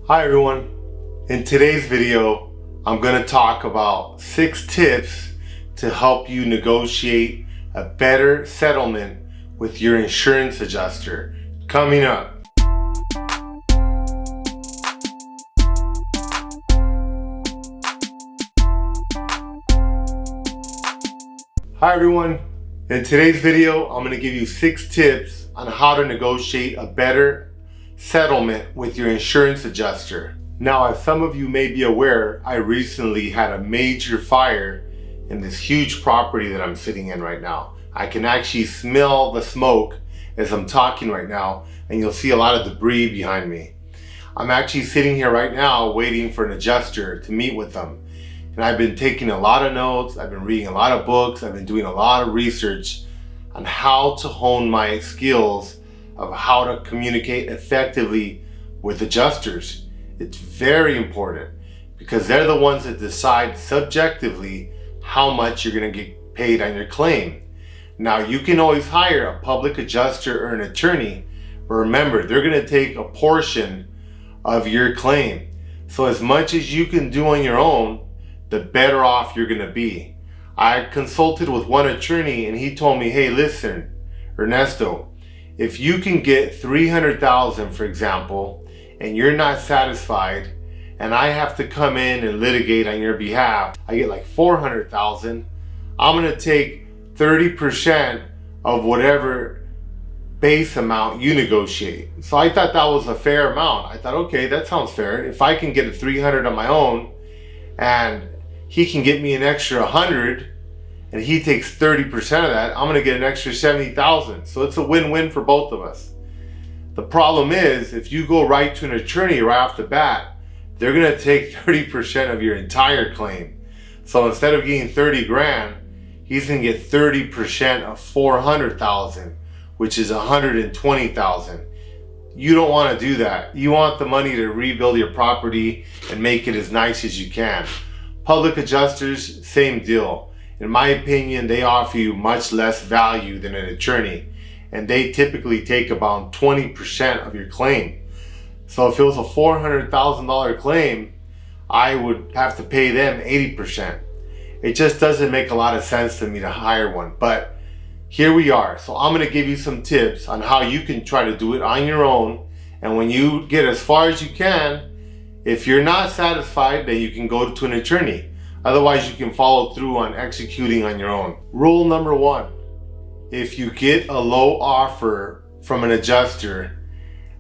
Hi everyone, in today's video I'm going to talk about 6 tips to help you negotiate a better settlement with your insurance adjuster. Coming up. Hi everyone, in today's video I'm going to give you 6 tips on how to negotiate a better settlement with your insurance adjuster. Now, as some of you may be aware, I recently had a major fire in this huge property that I'm sitting in right now. I can actually smell the smoke as I'm talking right now, and you'll see a lot of debris behind me. I'm actually sitting here right now waiting for an adjuster to meet with them. And I've been taking a lot of notes, I've been reading a lot of books, I've been doing a lot of research on how to hone my skills of how to communicate effectively with adjusters. It's very important because they're the ones that decide subjectively how much you're going to get paid on your claim. Now, you can always hire a public adjuster or an attorney, but remember, they're going to take a portion of your claim. So as much as you can do on your own, the better off you're going to be. I consulted with one attorney and he told me, hey, listen, Ernesto, if you can get $300,000, for example, and you're not satisfied, and I have to come in and litigate on your behalf, I get like $400,000, I'm gonna take 30% of whatever base amount you negotiate. So I thought that was a fair amount. I thought, okay, that sounds fair. If I can get a 300 on my own, and he can get me an extra 100, and he takes 30% of that, I'm gonna get an extra 70,000. So it's a win-win for both of us. The problem is, if you go right to an attorney right off the bat, they're gonna take 30% of your entire claim. So instead of getting 30 grand, he's gonna get 30% of 400,000, which is 120,000. You don't wanna do that. You want the money to rebuild your property and make it as nice as you can. Public adjusters, same deal. In my opinion, they offer you much less value than an attorney, and they typically take about 20% of your claim. So if it was a $400,000 claim, I would have to pay them 80%. It just doesn't make a lot of sense to me to hire one, but here we are. So I'm gonna give you some tips on how you can try to do it on your own, and when you get as far as you can, if you're not satisfied, then you can go to an attorney. Otherwise, you can follow through on executing on your own. Rule number 1, if you get a low offer from an adjuster,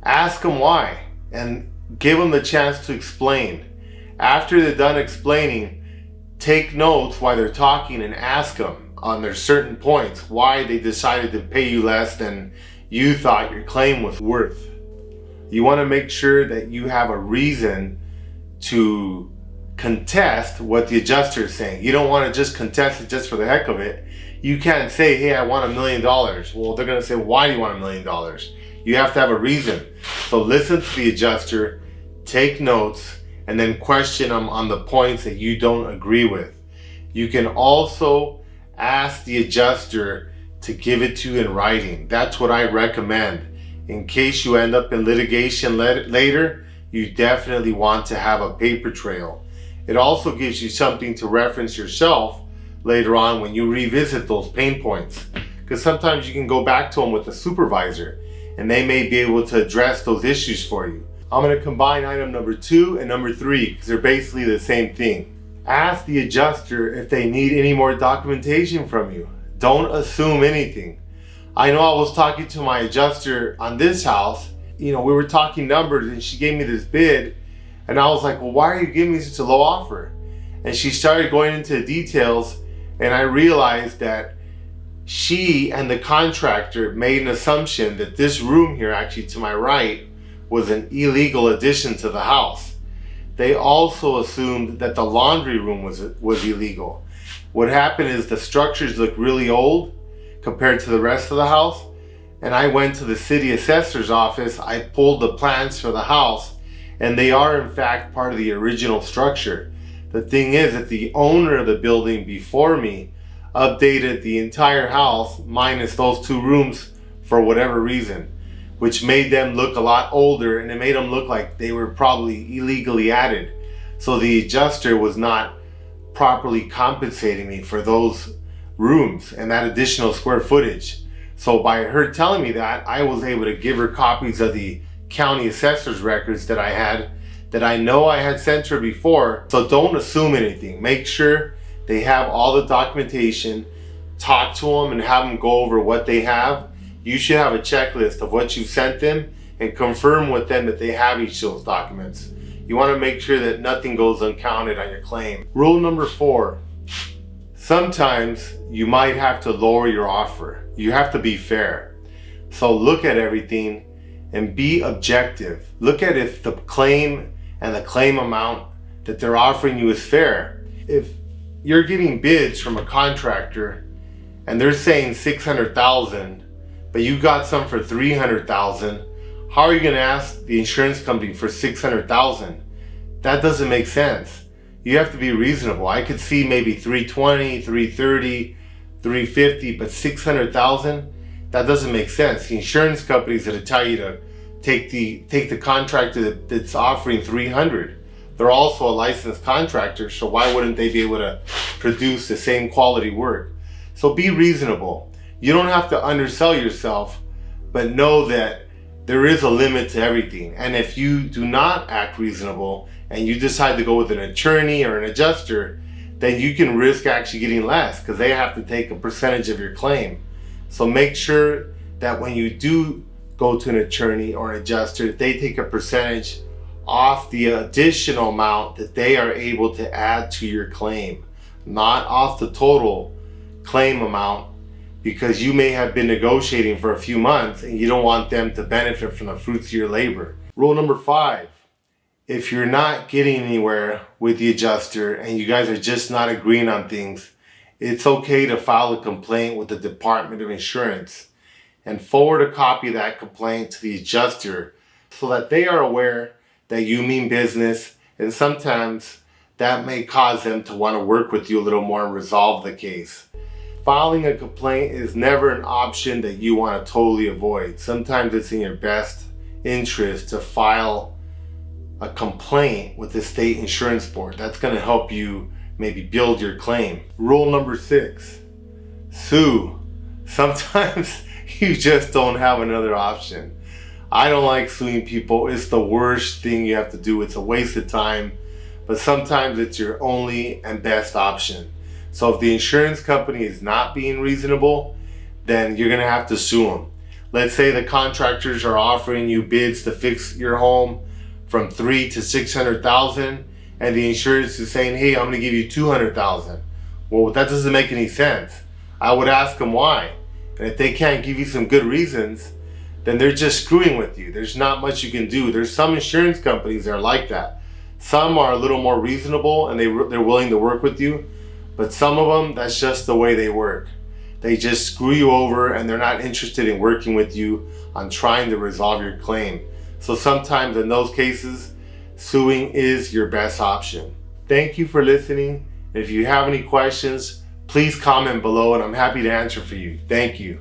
ask them why and give them the chance to explain. After they're done explaining, take notes while they're talking and ask them on their certain points why they decided to pay you less than you thought your claim was worth. You want to make sure that you have a reason to contest what the adjuster is saying. You don't want to just contest it just for the heck of it. You can't say, hey, I want $1 million. Well, they're going to say, why do you want $1 million? You have to have a reason. So listen to the adjuster, take notes, and then question them on the points that you don't agree with. You can also ask the adjuster to give it to you in writing. That's what I recommend. In case you end up in litigation later, you definitely want to have a paper trail. It also gives you something to reference yourself later on when you revisit those pain points. Because sometimes you can go back to them with a supervisor and they may be able to address those issues for you. I'm going to combine item number 2 and number 3 because they're basically the same thing. Ask the adjuster if they need any more documentation from you. Don't assume anything. I know I was talking to my adjuster on this house. We were talking numbers and she gave me this bid. And I was like, well, why are you giving me such a low offer? And she started going into the details, and I realized that she and the contractor made an assumption that this room here, actually to my right, was an illegal addition to the house. They also assumed that the laundry room was illegal. What happened is the structures look really old compared to the rest of the house. And I went to the city assessor's office, I pulled the plans for the house, and they are in fact part of the original structure. The thing is that the owner of the building before me updated the entire house minus those 2 rooms for whatever reason. which made them look a lot older, and it made them look like they were probably illegally added. So the adjuster was not properly compensating me for those rooms and that additional square footage. So by her telling me that, I was able to give her copies of the county assessor's records that I had, that I know I had sent her before. So don't assume anything. Make sure they have all the documentation. Talk to them and have them go over what they have. You should have a checklist of what you sent them and confirm with them that they have each of those documents. You want to make sure that nothing goes uncounted on your claim. Rule number 4. Sometimes you might have to lower your offer. You have to be fair. So look at everything and be objective. Look at if the claim and the claim amount that they're offering you is fair. If you're getting bids from a contractor and they're saying $600,000, but you got some for $300,000, how are you going to ask the insurance company for $600,000? That doesn't make sense. You have to be reasonable. I could see maybe $320,000, $330,000, $350,000, but $600,000? That doesn't make sense. The insurance company's going to tell you to take the contractor that's offering $300,000. They're also a licensed contractor, so why wouldn't they be able to produce the same quality work? So be reasonable. You don't have to undersell yourself, but know that there is a limit to everything. And if you do not act reasonable and you decide to go with an attorney or an adjuster, then you can risk actually getting less because they have to take a percentage of your claim. So make sure that when you do go to an attorney or an adjuster, they take a percentage off the additional amount that they are able to add to your claim, not off the total claim amount, because you may have been negotiating for a few months and you don't want them to benefit from the fruits of your labor. Rule number 5, if you're not getting anywhere with the adjuster and you guys are just not agreeing on things, it's okay to file a complaint with the Department of Insurance and forward a copy of that complaint to the adjuster so that they are aware that you mean business, and sometimes that may cause them to want to work with you a little more and resolve the case. Filing a complaint is never an option that you want to totally avoid. Sometimes it's in your best interest to file a complaint with the state insurance board. That's going to help you maybe build your claim. Rule number 6, sue. Sometimes you just don't have another option. I don't like suing people. It's the worst thing you have to do. It's a waste of time, but sometimes it's your only and best option. So if the insurance company is not being reasonable, then you're going to have to sue them. Let's say the contractors are offering you bids to fix your home from $300,000 to $600,000, and the insurance is saying, hey, I'm going to give you $200,000. Well, that doesn't make any sense. I would ask them why. And if they can't give you some good reasons, then they're just screwing with you. There's not much you can do. There's some insurance companies that are like that. Some are a little more reasonable and they're willing to work with you, but some of them, that's just the way they work. They just screw you over and they're not interested in working with you on trying to resolve your claim. So sometimes in those cases, suing is your best option. Thank you for listening. If you have any questions, please comment below and I'm happy to answer for you. Thank you.